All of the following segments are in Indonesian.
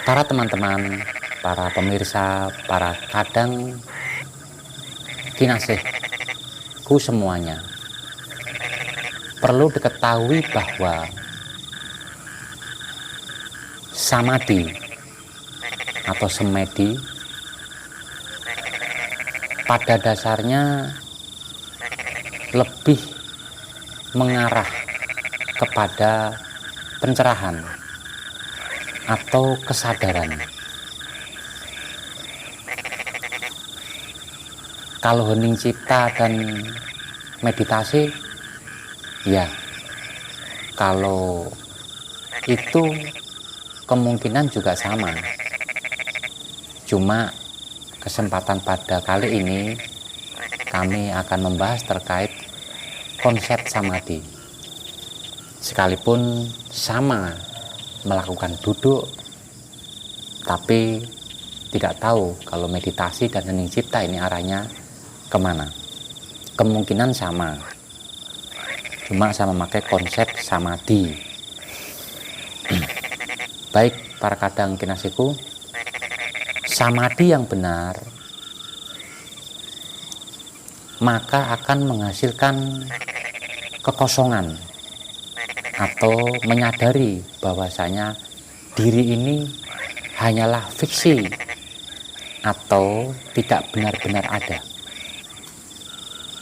Para teman-teman, para pemirsa, para kadang kinasihku semuanya, perlu diketahui bahwa samadhi atau semedi pada dasarnya lebih mengarah kepada pencerahan atau kesadaran. Kalau hening cipta dan meditasi, ya, kalau itu kemungkinan juga sama. Cuma kesempatan pada kali ini kami akan membahas terkait konsep samadhi. Sekalipun sama melakukan duduk, tapi tidak tahu kalau meditasi dan hening cipta ini arahnya kemana. Kemungkinan sama, cuma saya memakai konsep samadhi. Baik para kadang kinasiku, samadhi yang benar maka akan menghasilkan kekosongan atau menyadari bahwasanya diri ini hanyalah fiksi atau tidak benar-benar ada.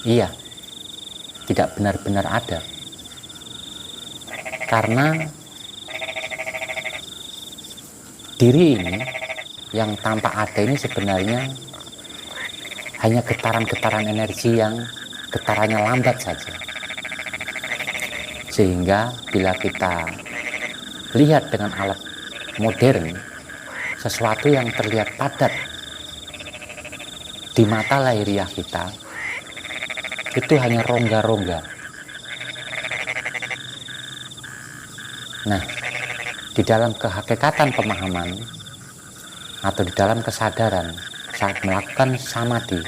Iya, tidak benar-benar ada. Karena diri ini yang tampak ada ini sebenarnya hanya getaran-getaran energi yang getarannya lambat saja. Sehingga bila kita lihat dengan alat modern, sesuatu yang terlihat padat di mata lahiriah kita itu hanya rongga-rongga. Nah, di dalam kehakikatan pemahaman atau di dalam kesadaran saat melakukan samadhi,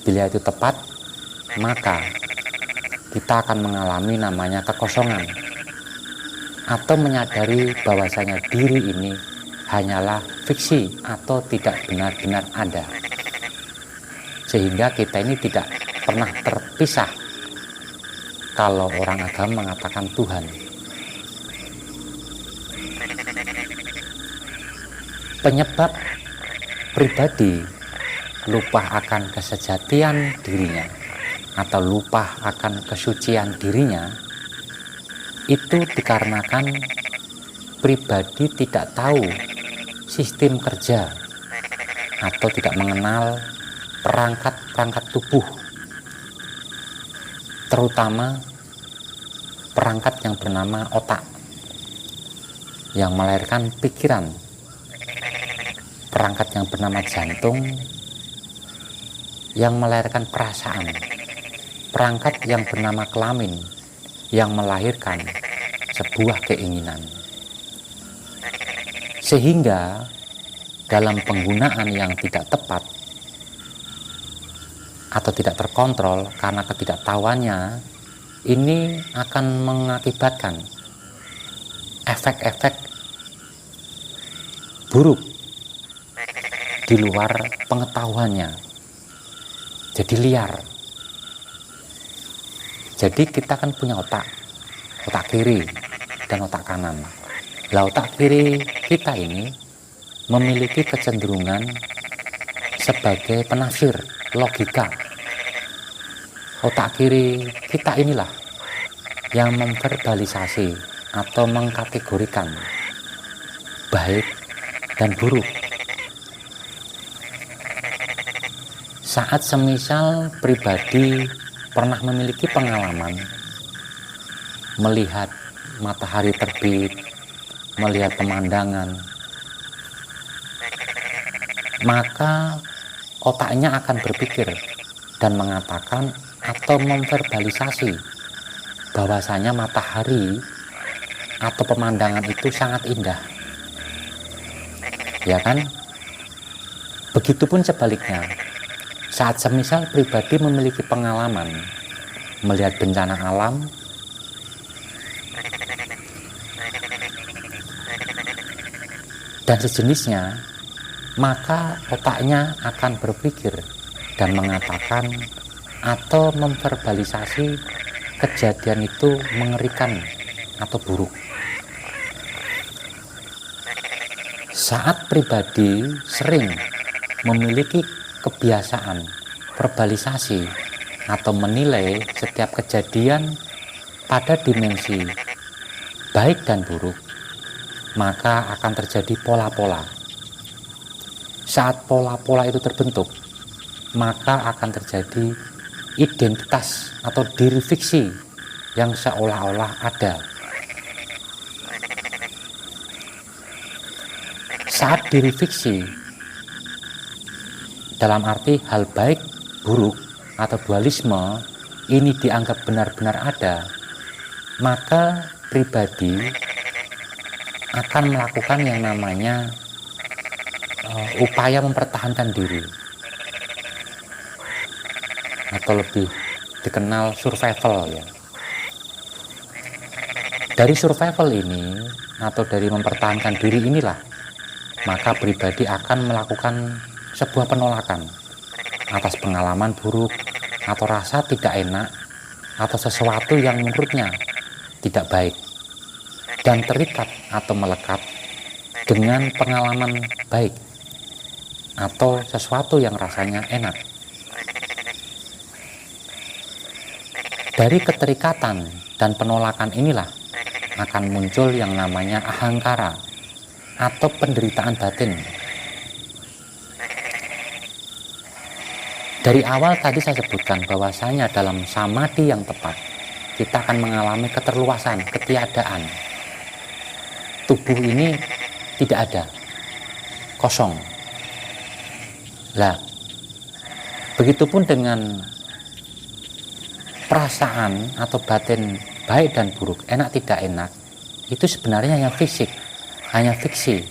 bila itu tepat, maka kita akan mengalami namanya kekosongan atau menyadari bahwasanya diri ini hanyalah fiksi atau tidak benar-benar ada, sehingga kita ini tidak pernah terpisah. Kalau orang agama mengatakan Tuhan, penyebab pribadi lupa akan kesejatian dirinya atau lupa akan kesucian dirinya itu dikarenakan pribadi tidak tahu sistem kerja atau tidak mengenal perangkat-perangkat tubuh, terutama perangkat yang bernama otak yang melahirkan pikiran, perangkat yang bernama jantung yang melahirkan perasaan, perangkat yang bernama kelamin yang melahirkan sebuah keinginan. Sehingga dalam penggunaan yang tidak tepat atau tidak terkontrol karena ketidaktahuannya, ini akan mengakibatkan efek-efek buruk di luar pengetahuannya. Jadi liar. Jadi kita kan punya otak kiri dan otak kanan. Lah otak kiri kita ini memiliki kecenderungan sebagai penafsir logika. Otak kiri kita inilah yang memverbalisasi atau mengkategorikan baik dan buruk. Saat semisal pribadi pernah memiliki pengalaman melihat matahari terbit, melihat pemandangan, maka otaknya akan berpikir dan mengatakan atau memverbalisasi bahwasanya matahari atau pemandangan itu sangat indah, ya kan? Begitupun sebaliknya, saat semisal pribadi memiliki pengalaman melihat bencana alam, dan sejenisnya, maka otaknya akan berpikir dan mengatakan atau memverbalisasi kejadian itu mengerikan atau buruk. Saat pribadi sering memiliki kebiasaan verbalisasi atau menilai setiap kejadian pada dimensi baik dan buruk, maka akan terjadi pola-pola. Saat pola-pola itu terbentuk, maka akan terjadi identitas atau diri fiksi yang seolah-olah ada. Saat diri fiksi dalam arti hal baik, buruk, atau dualisme ini dianggap benar-benar ada, maka pribadi akan melakukan yang namanya upaya mempertahankan diri, atau lebih dikenal survival ya. Dari survival ini atau dari mempertahankan diri inilah, maka pribadi akan melakukan sebuah penolakan atas pengalaman buruk atau rasa tidak enak atau sesuatu yang menurutnya tidak baik, dan terikat atau melekat dengan pengalaman baik atau sesuatu yang rasanya enak. Dari keterikatan dan penolakan inilah akan muncul yang namanya ahangkara atau penderitaan batin. Dari awal tadi saya sebutkan bahwasanya dalam samadhi yang tepat kita akan mengalami keterluasan, ketiadaan. Tubuh ini tidak ada, kosong. Lah, begitupun dengan perasaan atau batin baik dan buruk, enak tidak enak, itu sebenarnya hanya fisik, hanya fiksi,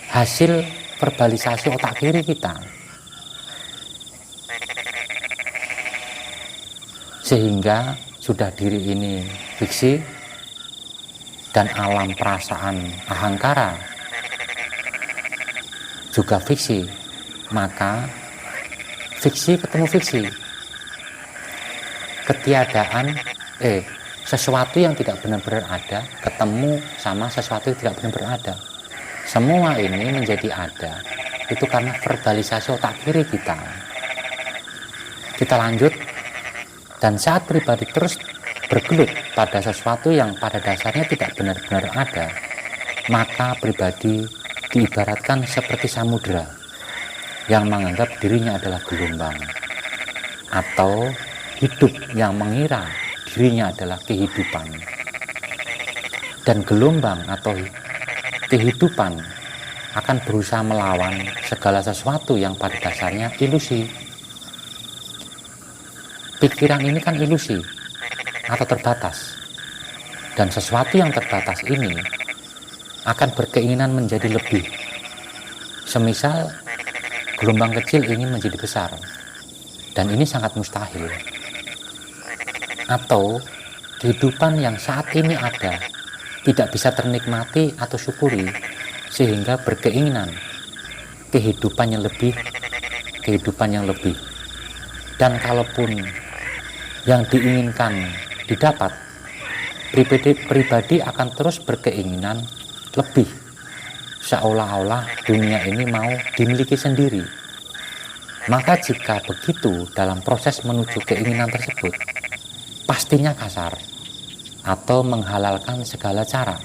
hasil verbalisasi otak kiri kita. Sehingga sudah diri ini fiksi dan alam perasaan ahangkara juga fiksi, maka fiksi ketemu fiksi, ketiadaan sesuatu yang tidak benar-benar ada ketemu sama sesuatu yang tidak benar-benar ada. Semua ini menjadi ada itu karena verbalisasi otak kiri kita. Kita lanjut. Dan saat pribadi terus bergelut pada sesuatu yang pada dasarnya tidak benar-benar ada, maka pribadi diibaratkan seperti samudera yang menganggap dirinya adalah gelombang, atau hidup yang mengira dirinya adalah kehidupan. Dan gelombang atau kehidupan akan berusaha melawan segala sesuatu yang pada dasarnya ilusi. Pikiran ini kan ilusi atau terbatas, dan sesuatu yang terbatas ini akan berkeinginan menjadi lebih. Semisal gelombang kecil ingin menjadi besar, dan ini sangat mustahil. Atau kehidupan yang saat ini ada tidak bisa ternikmati atau syukuri, sehingga berkeinginan kehidupan yang lebih. Dan kalaupun yang diinginkan didapat, pribadi akan terus berkeinginan lebih, seolah-olah dunia ini mau dimiliki sendiri. Maka jika begitu dalam proses menuju keinginan tersebut, pastinya kasar atau menghalalkan segala cara,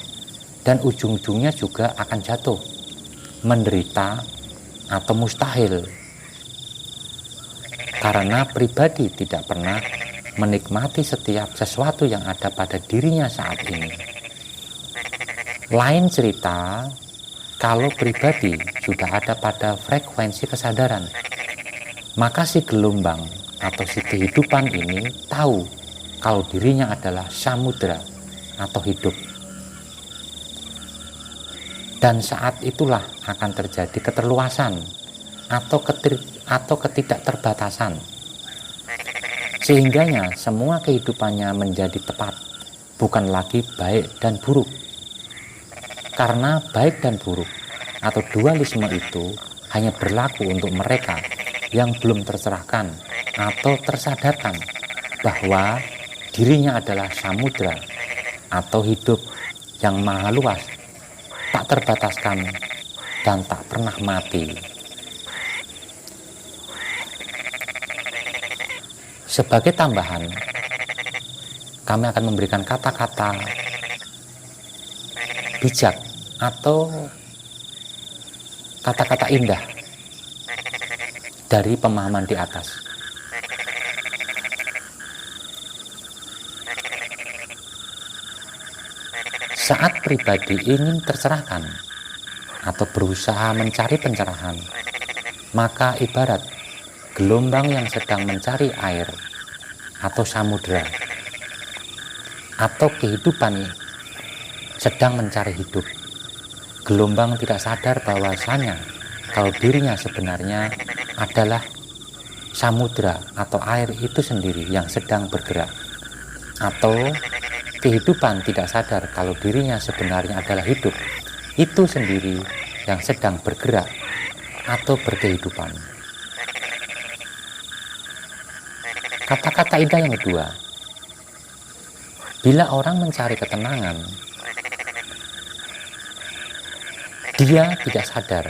dan ujung-ujungnya juga akan jatuh, menderita atau mustahil, karena pribadi tidak pernah menikmati setiap sesuatu yang ada pada dirinya saat ini. Lain cerita kalau pribadi sudah ada pada frekuensi kesadaran, maka si gelombang atau si kehidupan ini tahu kalau dirinya adalah samudera atau hidup. Dan saat itulah akan terjadi keterluasan atau ketidakterbatasan, sehingganya semua kehidupannya menjadi tepat, bukan lagi baik dan buruk. Karena baik dan buruk atau dualisme itu hanya berlaku untuk mereka yang belum tercerahkan atau tersadarkan bahwa dirinya adalah samudra atau hidup yang maha luas, tak terbataskan, dan tak pernah mati. Sebagai tambahan, kami akan memberikan kata-kata bijak atau kata-kata indah dari pemahaman di atas. Saat pribadi ingin tercerahkan atau berusaha mencari pencerahan, maka ibarat gelombang yang sedang mencari air atau samudera, atau kehidupan sedang mencari hidup. Gelombang tidak sadar bahwasanya kalau dirinya sebenarnya adalah samudera atau air itu sendiri yang sedang bergerak, atau kehidupan tidak sadar kalau dirinya sebenarnya adalah hidup itu sendiri yang sedang bergerak atau berkehidupan. Kata-kata indah yang kedua, bila orang mencari ketenangan, dia tidak sadar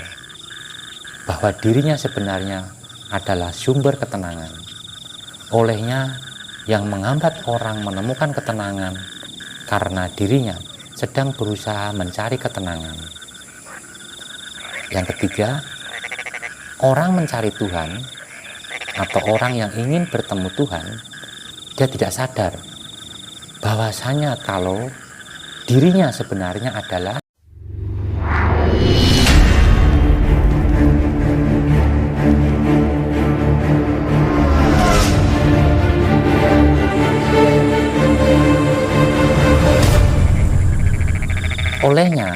bahwa dirinya sebenarnya adalah sumber ketenangan. Olehnya, yang menghambat orang menemukan ketenangan karena dirinya sedang berusaha mencari ketenangan. Yang ketiga, orang mencari Tuhan atau orang yang ingin bertemu Tuhan, dia tidak sadar bahwasanya kalau dirinya sebenarnya adalah olehnya,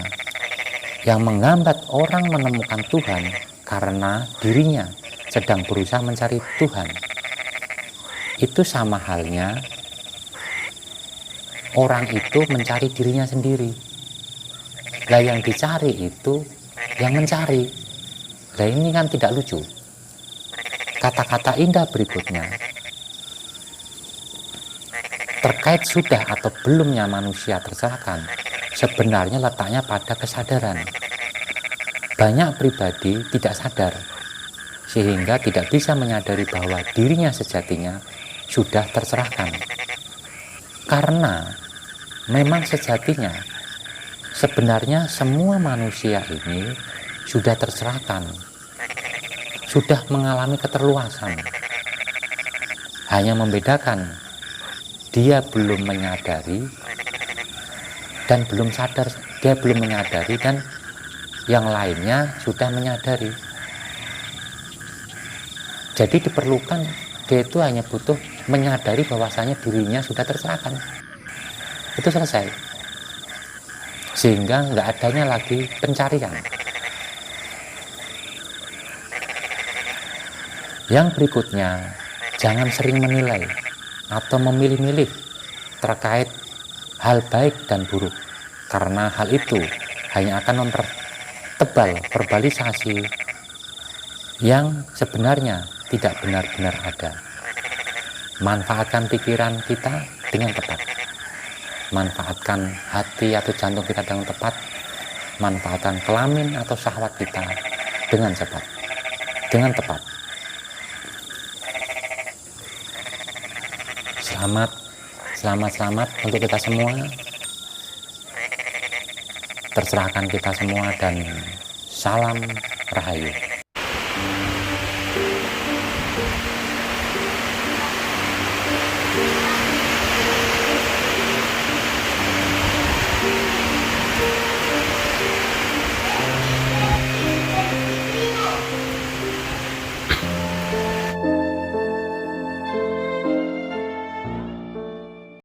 yang menghambat orang menemukan Tuhan karena dirinya sedang berusaha mencari Tuhan. Itu sama halnya orang itu mencari dirinya sendiri. Lah yang dicari itu yang mencari. Lah ini kan tidak lucu. Kata-kata indah berikutnya terkait sudah atau belumnya manusia tercerahkan, sebenarnya letaknya pada kesadaran. Banyak pribadi tidak sadar, sehingga tidak bisa menyadari bahwa dirinya sejatinya sudah tercerahkan. Karena memang sejatinya, sebenarnya semua manusia ini sudah tercerahkan, sudah mengalami keterluasan. Hanya membedakan, dia belum menyadari dan belum sadar, dia belum menyadari dan yang lainnya sudah menyadari. Jadi diperlukan, dia itu hanya butuh menyadari bahwasanya dirinya sudah tercerahkan. Itu selesai. Sehingga nggak adanya lagi pencarian. Yang berikutnya, jangan sering menilai atau memilih-milih terkait hal baik dan buruk, karena hal itu hanya akan mempertebal verbalisasi yang sebenarnya tidak benar-benar ada. Manfaatkan pikiran kita dengan tepat, manfaatkan hati atau jantung kita dengan tepat, manfaatkan kelamin atau syahwat kita dengan cepat, dengan tepat. Selamat untuk kita semua. Terserahkan kita semua dan salam Rahayu.